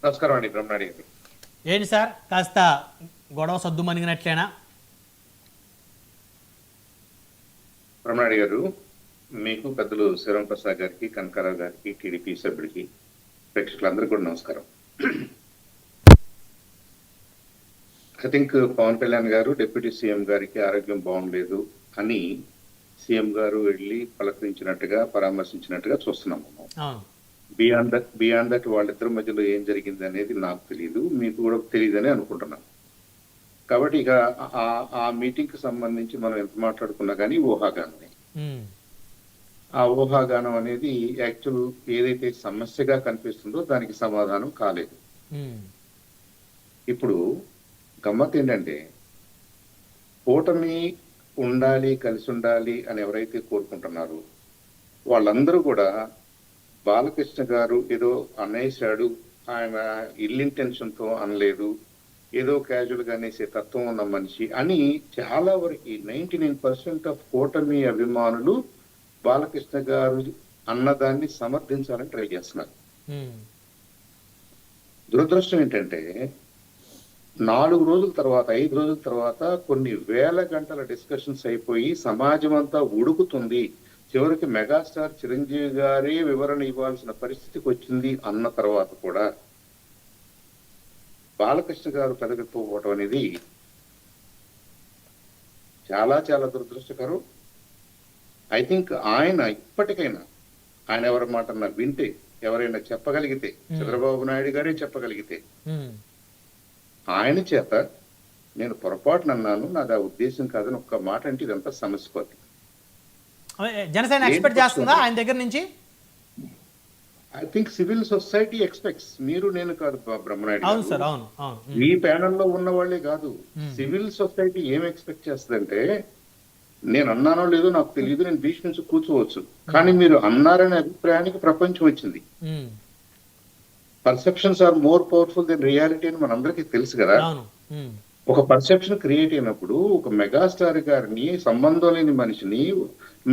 నమస్కారం అండి బ్రహ్మనాయుడు గారు. ఏంటి సార్ కాస్త గొడవ సద్దు మణిగినట్లేనా? బ్రహ్మనాయుడు గారు, మీకు పెద్దలు శివరాం ప్రసాద్ గారికి, కనకారావు గారికి, టీడీపీ సభ్యుడికి, ప్రేక్షకులందరికీ కూడా నమస్కారం. ఐ థింక్ పవన్ కళ్యాణ్ గారు డిప్యూటీ సీఎం గారికి ఆరోగ్యం బాగుండలేదు అని సీఎం గారు వెళ్ళి పలకరించినట్టుగా, పరామర్శించినట్టుగా చూస్తున్నాము. బియాండ్ దట్ వాళ్ళిద్దరి మధ్యలో ఏం జరిగింది అనేది నాకు తెలియదు, మీకు కూడా తెలియదని అనుకుంటున్నాను. కాబట్టి ఇక ఆ మీటింగ్ కి సంబంధించి మనం ఎంత మాట్లాడుకున్నా కానీ ఊహాగానమే. ఆ ఊహాగానం అనేది యాక్చువల్ ఏదైతే సమస్యగా కనిపిస్తుందో దానికి సమాధానం కాలేదు. ఇప్పుడు గమ్మత్ ఏంటంటే, కూటమి ఉండాలి, కలిసి ఉండాలి అని ఎవరైతే కోరుకుంటున్నారో వాళ్ళందరూ కూడా బాలకృష్ణ గారు ఏదో అనేశాడు, ఆయన ఇల్ ఇంటెన్షన్ తో అనలేదు, ఏదో క్యాజువల్ గా అనేసే తత్వం ఉన్న మనిషి అని చాలా వరకు 99% ఆఫ్ కూటమి అభిమానులు బాలకృష్ణ గారు అన్నదాన్ని సమర్థించాలని ట్రై చేస్తున్నారు. దురదృష్టం ఏంటంటే 4 రోజుల తర్వాత, 5 రోజుల తర్వాత కొన్ని వేల గంటల డిస్కషన్స్ అయిపోయి సమాజం అంతా ఉడుకుతుంది, చివరికి మెగాస్టార్ చిరంజీవి గారే వివరణ ఇవ్వాల్సిన పరిస్థితికి వచ్చింది అన్న తర్వాత కూడా బాలకృష్ణ గారు పెదవిపోవటం అనేది చాలా చాలా దురదృష్టకరం. ఐ థింక్ ఆయన ఇప్పటికైనా ఆయన ఎవరి మాట వింటే, ఎవరైనా చెప్పగలిగితే, చంద్రబాబు నాయుడు గారే చెప్పగలిగితే, ఆయన చేత నేను పొరపాటున అన్నాను, నాది ఆ ఉద్దేశం కాదని ఒక్క మాట అంటే ఇదంతా సమస్య పోతుంది. జనసేన ఎక్స్పెక్ట్ చేస్తుందా ఆయన దగ్గర నుంచి? I think civil society expects. మీరు నేను కాదు బ్రహ్మనాయుడు, అవును సార్, అవును. ఈ ప్యానల్ లో ఉన్న వాళ్ళే కాదు, సివిల్ సొసైటీ ఏం ఎక్స్పెక్ట్ చేస్తుందంటే, నేను అన్నానో లేదో నాకు తెలియదు, నేను బీచ్ నుంచి కూర్చోవచ్చు, కానీ మీరు అన్నారనే అభిప్రాయానికి ప్రపంచం వచ్చింది. Perceptions are more powerful than reality అని మనందరికీ తెలుసు కదా. ఒక పర్సెప్షన్ క్రియేట్ అయినప్పుడు ఒక మెగాస్టార్ గారిని, సంబంధం లేని మనిషిని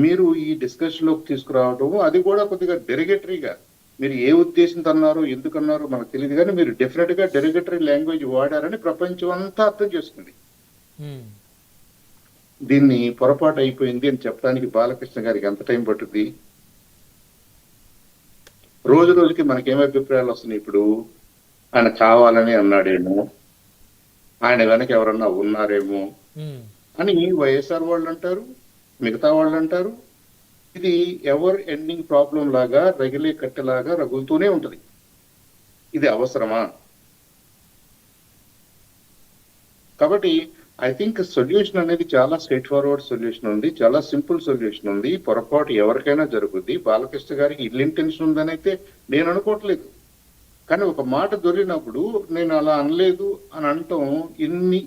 మీరు ఈ డిస్కషన్ లోకి తీసుకురావడం, అది కూడా కొద్దిగా డెరిగేటరీగా, మీరు ఏ ఉద్దేశంతో అన్నారో ఎందుకన్నారో మనకు తెలియదు, కానీ మీరు డెఫినెట్ గా డెరిగేటరీ లాంగ్వేజ్ వాడారని ప్రపంచం అంతా అర్థం చేసుకుంది. దీన్ని పొరపాటు అయిపోయింది అని చెప్పడానికి బాలకృష్ణ గారికి ఎంత టైం పట్టుద్ది? రోజు రోజుకి మనకేం అభిప్రాయాలు వస్తున్నాయి? ఇప్పుడు ఆయన కావాలని అన్నాడేమో, ఆయన వెనక ఎవరన్నా ఉన్నారేమో అని వైఎస్ఆర్ వాళ్ళు అంటారు, మిగతా వాళ్ళు అంటారు. ఇది ఎవర్ ఎండింగ్ ప్రాబ్లం లాగా, రగిలే కట్టెలాగా రగులుతూనే ఉంటది. ఇది అవసరమా? కాబట్టి ఐ థింక్ సొల్యూషన్ అనేది చాలా స్ట్రైట్ ఫార్వర్డ్ సొల్యూషన్ ఉంది, చాలా సింపుల్ సొల్యూషన్ ఉంది. పొరపాటు ఎవరికైనా జరుగుద్ది. బాలకృష్ణ గారికి ఇల్ ఇంటెన్షన్ ఉందని అయితే నేను అనుకోవట్లేదు, కానీ ఒక మాట దొరికినప్పుడు నేను అలా అనలేదు అని అనటం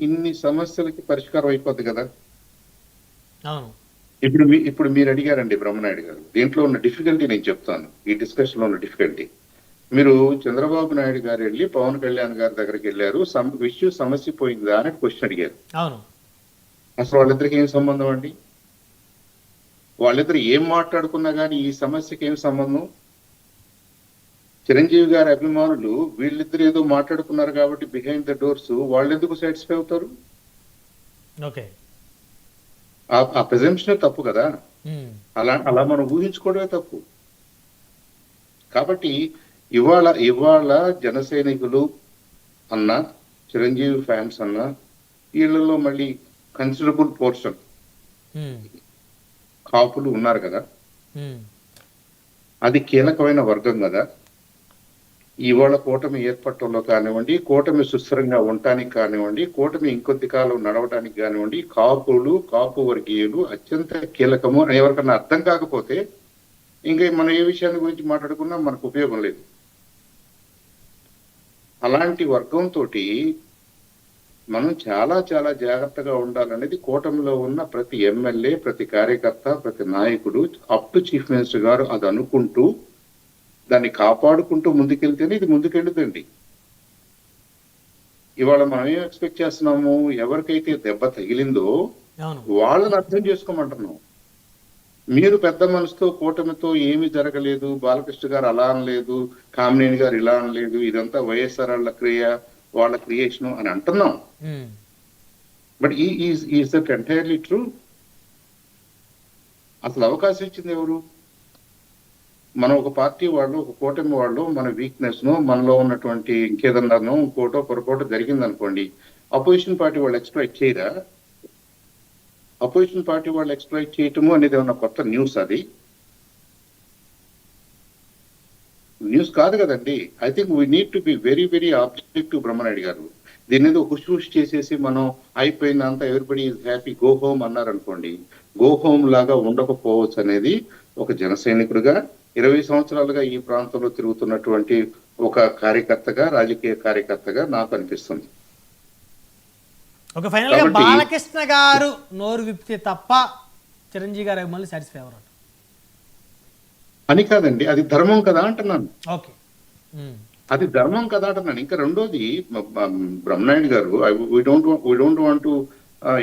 ఇన్ని సమస్యలకి పరిష్కారం అయిపోద్ది కదా. ఇప్పుడు మీరు అడిగారండి బ్రహ్మనాయుడు గారు, దీంట్లో ఉన్న డిఫికల్టీ నేను చెప్తాను. ఈ డిస్కషన్ లో ఉన్న డిఫికల్టీ, మీరు చంద్రబాబు నాయుడు గారు వెళ్ళి పవన్ కళ్యాణ్ గారి దగ్గరికి వెళ్ళారు, విషయం సమస్య పోయిందా అని క్వశ్చన్ అడిగారు. అసలు వాళ్ళిద్దరికి ఏం సంబంధం అండి? వాళ్ళిద్దరు ఏం మాట్లాడుకున్నా కానీ ఈ సమస్యకి ఏం సంబంధం? చిరంజీవి గారి అభిమానులు వీళ్ళిద్దరు ఏదో మాట్లాడుకున్నారు కాబట్టి బిహైండ్ ద డోర్స్ వాళ్ళు ఎందుకు సాటిస్ఫై అవుతారు? ఆ ప్రెజెంప్షన్ తప్పు కదా. అలా మనం ఊహించుకోవడమే తప్పు. కాబట్టి ఇవాళ జన సైనికులు అన్నా, చిరంజీవి ఫ్యాన్స్ అన్నా, వీళ్ళలో మళ్ళీ కన్సిడరబుల్ పోర్షన్ కాపులు ఉన్నారు కదా, అది కీలకమైన వర్గం కదా. ఇవాళ కూటమి ఏర్పడటంలో కానివ్వండి, కూటమి సుస్థిరంగా ఉండటానికి కానివ్వండి, కూటమి ఇంకొద్ది కాలం నడవడానికి కానివ్వండి, కాపు వర్గీయులు అత్యంత కీలకము అని ఎవరికన్నా అర్థం కాకపోతే ఇంకా మనం ఏ విషయాన్ని గురించి మాట్లాడుకున్నా మనకు ఉపయోగం లేదు. అలాంటి వర్గంతో మనం చాలా చాలా జాగ్రత్తగా ఉండాలనేది కూటమిలో ఉన్న ప్రతి ఎమ్మెల్యే, ప్రతి కార్యకర్త, ప్రతి నాయకుడు, అప్ టు చీఫ్ మినిస్టర్ గారు అది అనుకుంటూ దాన్ని కాపాడుకుంటూ ముందుకెళ్తేనే ఇది ముందుకెళ్తుందండి. ఇవాళ మనం ఏం ఎక్స్పెక్ట్ చేస్తున్నాము? ఎవరికైతే దెబ్బ తగిలిందో వాళ్ళని అర్థం చేసుకోమంటున్నాం. మీరు పెద్ద మనసుతో కూటమితో ఏమీ జరగలేదు, బాలకృష్ణ గారు అలా అనలేదు, కామినేని గారు ఇలా అనలేదు, ఇదంతా వైఎస్ఆర్ వాళ్ళ క్రియేషన్ అని అంటున్నాం. Um. But is that entirely true? అసలు అవకాశం ఇచ్చింది ఎవరు? మనం ఒక పార్టీ వాళ్ళు, ఒక కూటమి వాళ్ళు మన వీక్నెస్ ను, మనలో ఉన్నటువంటి ఇంకేదన్నాను ఇంకోటో పొరపాటు జరిగింది అనుకోండి, అపోజిషన్ పార్టీ వాళ్ళు ఎక్స్ప్లాయిట్ చేయరా? అపోజిషన్ పార్టీ వాళ్ళు ఎక్స్ప్లాయిట్ చేయటము అనేది ఏమన్నా కొత్త న్యూస్? అది న్యూస్ కాదు కదండి. I think we need to be very very objective. Brahmanaidu garu దీని మీద హుష్ చేసేసి మనం అయిపోయిందంతా everybody is happy go home అన్నారనుకోండి, గో హోమ్ లాగా ఉండకపోవచ్చు అనేది ఒక జన సైనికుడిగా 20 సంవత్సరాలుగా ఈ ప్రాంతంలో తిరుగుతున్నటువంటి ఒక కార్యకర్తగా, రాజకీయ కార్యకర్తగా నాకు అనిపిస్తుంది. ఓకే, ఫైనల్ గా కాబట్టి- బాలకృష్ణ గారు నోరు విప్పితే తప్ప చిరంజీవి గారు మళ్ళీ సాటిస్ఫై అవ్వరు. అని కాదండి, అది ధర్మం కదా అంటున్నాను. ఓకే. ఉమ్. అది ధర్మం కదా అంటున్నాను. ఇంకా రెండోది, బ్రహ్మనాయుడు గారు వీ డోంట్ వాంట్ టు,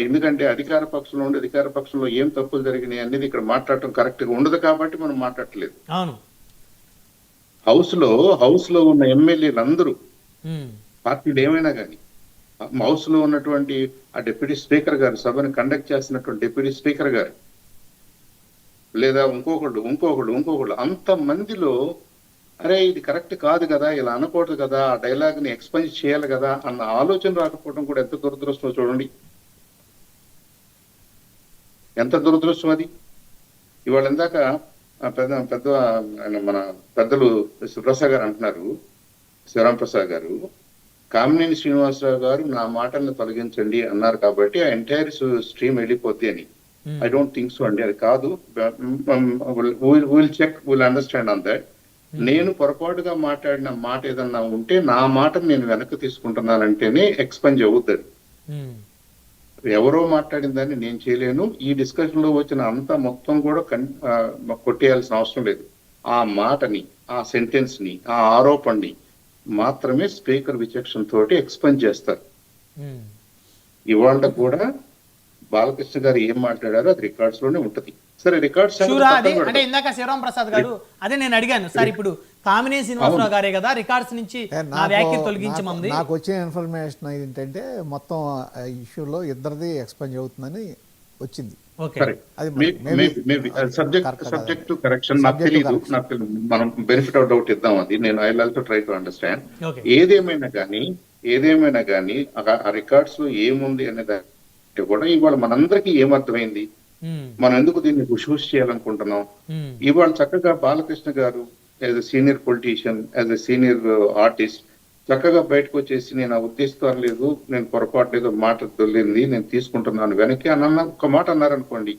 ఎందుకంటే అధికార పక్షంలో ఉండి అధికార పక్షంలో ఏం తప్పులు జరిగినాయి అనేది ఇక్కడ మాట్లాడటం కరెక్ట్ గా ఉండదు కాబట్టి మనం మాట్లాడట్లేదు. అవును. హౌస్ లో ఉన్న ఎమ్మెల్యేలు అందరూ, ఉమ్. పార్టీలు ఏమైనా కానీ, హౌస్ లో ఉన్నటువంటి ఆ డిప్యూటీ స్పీకర్ గారు, సభను కండక్ట్ చేస్తున్నటువంటి డిప్యూటీ స్పీకర్ గారు, లేదా ఇంకొకళ్ళు అంత మందిలో అరే ఇది కరెక్ట్ కాదు కదా, ఇలా అనకూడదు కదా, ఆ డైలాగ్ ని ఎక్స్పెంజ్ చేయాలి కదా అన్న ఆలోచన రాకపోవడం కూడా ఎంత దురదృష్టం చూడండి. ఎంత దురదృష్టం అది. ఇవాళ ఇందాక మన పెద్దలు శివప్రసాద్ గారు అంటున్నారు, శివరాంప్రసాద్ గారు, కామినేని శ్రీనివాసరావు గారు నా మాటలను తొలగించండి అన్నారు కాబట్టి ఆ ఎంటైర్ స్ట్రీమ్ వెళ్ళిపోద్ది అని. ఐ డోంట్ థింక్ సో అండి, అది కాదు. Will understand on that. నేను పొరపాటుగా మాట్లాడిన మాట ఏదన్నా ఉంటే నా మాటను నేను వెనక్కి తీసుకుంటున్నానంటేనే ఎక్స్పెంజ్ అవుతుంది. ఉమ్. ఎవరో మాట్లాడిన దాన్ని నేను చేయలేను. ఈ డిస్కషన్ లో వచ్చిన అంతా మొత్తం కూడా కొట్టేయాల్సిన అవసరం లేదు. ఆ మాటని, ఆ సెంటెన్స్ ని, ఆ ఆరోపణని మాత్రమే స్పీకర్ విచక్షణ తోటి ఎక్స్పెంజ్ చేస్తారు. ఉమ్. ఇవాళ కూడా బాలకృష్ణ గారు ఏం మాట్లాడారో అది రికార్డ్స్ లోనే ఉంటది. సరే, రికార్డ్స్ షూరా అది అంటే ఇందాక శివరాం ప్రసాద్ గారు అదే నేను అడిగాను సార్, ఇప్పుడు కామినేని శ్రీనివాసరావు గారే కదా రికార్డ్స్ నుంచి నా వ్యాఖ్య తొలగించమంది. నాకు వచ్చిన ఇన్ఫర్మేషన్ ఏంటంటే మొత్తం ఇష్యూలో ఇద్దరిది ఎక్స్పెంజ్ అవుతుందని వచ్చింది. ఓకే. అది సబ్జెక్ట్ టు కరెక్షన్. నాకు తెలియదు, మనం బెనిఫిట్ ఆఫ్ డౌట్ ఇద్దాం. అది నేను I also try to understand. Okay. ఏదేమైనా కానీ ఆ రికార్డ్స్ లో ఏముంది అనేది కూడా ఇవాళ మనందరికీ ఏమర్థమైంది, ఉమ్. మనం ఎందుకు దీన్ని హుష్ చేయాలనుకుంటున్నాం. ఉమ్. ఇవాళ చక్కగా బాలకృష్ణ గారు as a senior politician, as a senior artist చక్కగా బయటకు వచ్చేసి నేను ఆ ఉద్దేశం లేదు, నేను పొరపాటు లేదు, మాట దొల్లింది, నేను తీసుకుంటున్నాను వెనక్కి అన్న ఒక మాట అన్నారనుకోండి,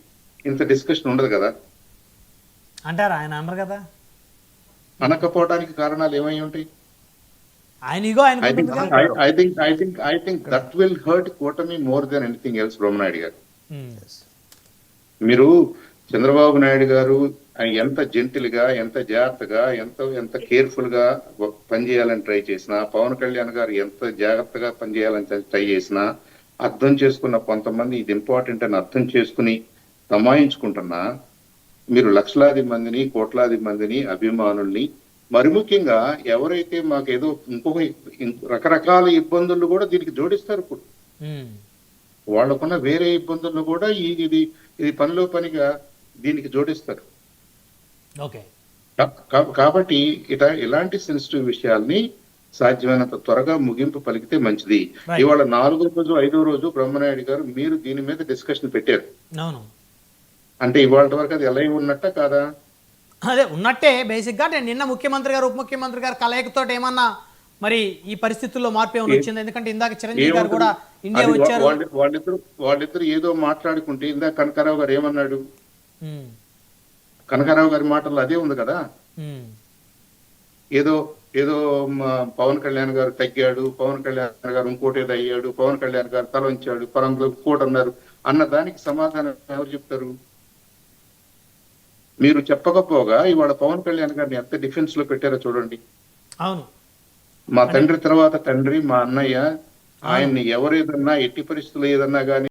ఇంత డిస్కషన్ ఉండదు కదా. అంటారా? ఆయన అన్నారు కదా. అనకపోవడానికి కారణాలు ఏమై ఉంటాయి? ఆయన ఇగో ఆయన I think that will hurt కూటమి more than anything else. Brahmanaidu గారు, మీరు చంద్రబాబు నాయుడు గారు ఎంత జెంటిల్ గా, ఎంత జాగ్రత్తగా, ఎంత కేర్ఫుల్ గా పనిచేయాలని ట్రై చేసినా, పవన్ కళ్యాణ్ గారు ఎంత జాగ్రత్తగా పనిచేయాలని ట్రై చేసినా, అర్థం చేసుకున్న కొంతమంది ఇది ఇంపార్టెంట్ అని అర్థం చేసుకుని తమాయించుకుంటున్నా, మీరు లక్షలాది మందిని, కోట్లాది మందిని, అభిమానుల్ని, మరి ముఖ్యంగా ఎవరైతే మాకేదో ఇంకొక రకరకాల ఇబ్బందులు కూడా దీనికి జోడిస్తారు. ఇప్పుడు వాళ్ళకున్న వేరే ఇబ్బందులను కూడా ఇది పనిలో పనిగా దీనికి జోడిస్తారు. ఓకే. కాబట్టి ఇలాంటి సెన్సిటివ్ విషయాల్ని సాధ్యమైనంత త్వరగా ముగింపు పలికితే మంచిది. ఇవాళ 4వ రోజు 5వ రోజు బ్రహ్మనాయుడు గారు మీరు దీని మీద డిస్కషన్ పెట్టారు. అవును. అంటే ఇవాళ వరకు అది ఎలా ఉన్నట్ట కాదా? అదే ఉన్నట్టే. బేసిక్ గా నిన్న ముఖ్యమంత్రి గారు, ఉప ముఖ్యమంత్రి గారు కలయికతో ఏమన్నా మరి ఈ పరిస్థితుల్లో మార్పు ఏమైనా వచ్చింది? ఎందుకంటే ఇందాక చిరంజీవి గారు కూడా ఇండియా వచ్చారు. వాళ్ళిద్దరు ఏదో మాట్లాడుకుంటే ఇందాక కనకారావు గారు ఏమన్నాడు? కనకారావు గారి మాటల్లో అదే ఉంది కదా. ఏదో పవన్ కళ్యాణ్ గారు తగ్గాడు, పవన్ కళ్యాణ్ గారు ఇంకోటి ఏదో అయ్యాడు, పవన్ కళ్యాణ్ గారు తల ఉంచాడు, పరంలో ఇంకోటి అన్నారు అన్న దానికి సమాధానం ఎవరు చెప్తారు? మీరు చెప్పకపోగా ఇవాళ పవన్ కళ్యాణ్ గారిని ఎంత డిఫెన్స్ లో పెట్టారో చూడండి. అవును. మా తండ్రి తర్వాత తండ్రి, మా అన్నయ్య, ఆయన్ని ఎవరేదన్నా ఎట్టి పరిస్థితులు ఏదన్నా గానీ